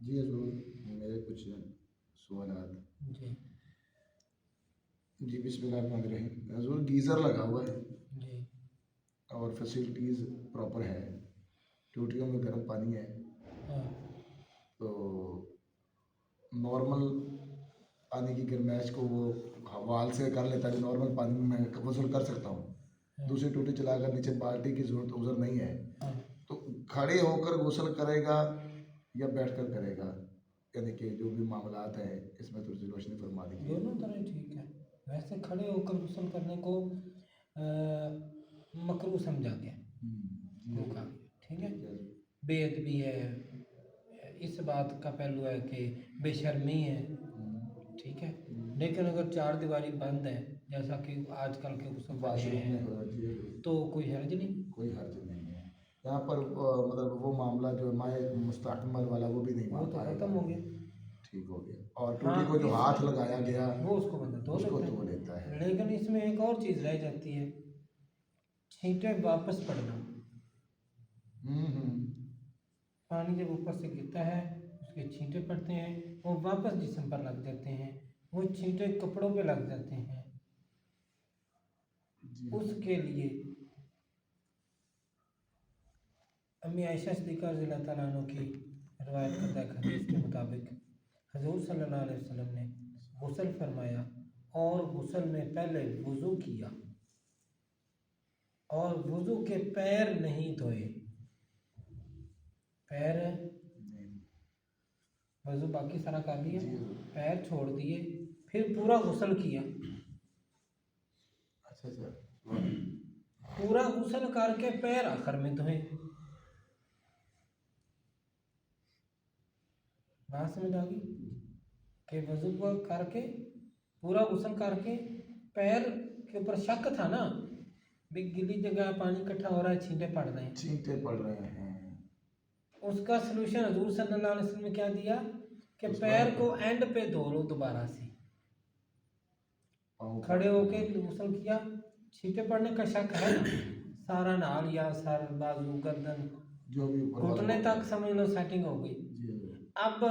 جی حضور، میرے کچھ سوالات. جی جی بسم اللہ الرحمن الرحیم. حضور گیزر لگا ہوا ہے جی اور فیسلٹیز پراپر ہے، ٹوٹیوں میں گرم پانی ہے، ہاں تو نارمل پانی کی گرمائش کو وہ وال سے کر لیتا ہے. نارمل پانی میں غسل کر سکتا ہوں. دوسری ٹوٹی چلا کر نیچے بالٹی کی ضرورت عذر نہیں ہے. ہاں تو کھڑے ہو کر غسل کرے گا یا بیٹھ کر کرے گا؟ یعنی کہ جو بھی معاملات ہیں اس میں تھوڑی سی روشنی فرما دیجیے. دونوں طرح ٹھیک ہے. ویسے کھڑے ہو کر غسل کرنے کو مکروہ سمجھا گیا، روکا گیا. ٹھیک ہے، بے ادبی ہے، اس بات کا پہلو ہے کہ بے شرمی ہے. ٹھیک ہے، لیکن اگر چار دیواری بند ہے جیسا کہ آج کل کے غسل واش خانے روم میں ہیں تو کوئی حرج نہیں. کوئی حرج نہیں ہے. یہاں پر مطلب وہ معاملہ جو مائع مستحمل والا وہ بھی نہیں وہ تو پائے گا. ختم ہو گیا. ٹھیک ہو گیا. اور ٹوٹی کو جو ہاتھ لگایا گیا وہ اس کو بندہ اس کو دھو دھو لیتا لیتا ہے. ہے. لیکن اس میں ایک اور چیز رہ جاتی ہے، چھینٹیں واپس پڑنا. پانی جب اوپر سے گرتا ہے اس کے چھینٹے پڑتے ہیں، وہ واپس جسم پر لگ جاتے ہیں، وہ چھینٹے کپڑوں پہ لگ جاتے ہیں. اس کے لیے امی عائشہ صدیقہ رضی اللہ تعالیٰ عنہ کی روایت کردہ ایک حدیث کے مطابق حضور صلی اللہ علیہ وسلم نے غسل فرمایا اور غسل میں پہلے وضو کیا اور وضو کے پیر نہیں دھوئے. پیر وضو باقی سارا کر لیا، پیر چھوڑ دیے، پھر پورا غسل کیا. پورا غسل کر کے پیر آخر میں دھوئے. بات سمجھ آ گئی کہ وضو کو کر کے پورا غسل کر کے پیر کے اوپر شک تھا نا بھی گلی جگہ پانی اکٹھا ہو رہا ہے، چھینٹے پڑ رہے ہیں. چھینٹے پڑ رہے ہیں. اس کا سلوشن حضور صلی اللہ علیہ وسلم نے کیا دیا کہ پیر کو اینڈ پہ دھو لو دوبارہ سے. کھڑے ہو کے غسل کیا، چھینٹے پڑنے کا شک ہے نا، سارا نال یا سر بازو گردن جو بھی گھٹنے تک سمجھ لو سیٹنگ ہو گئی. اب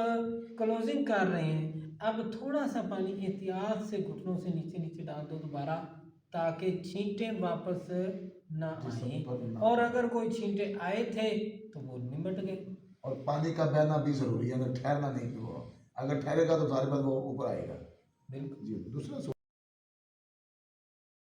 کلوزنگ کر رہے ہیں، اب تھوڑا سا پانی احتیاط سے گھٹنوں سے نیچے نیچے ڈال دو دوبارہ تاکہ چھینٹے واپس نہ آئیں. اور اگر کوئی چھینٹے آئے تھے تو وہ نمٹ گئے. اور پانی کا بہنا بھی ضروری ہے، اگر ٹھہرنا نہیں تو اگر ٹھہرے گا تو ظاہر بات وہ اوپر آئے گا. بالکل. جی دوسرا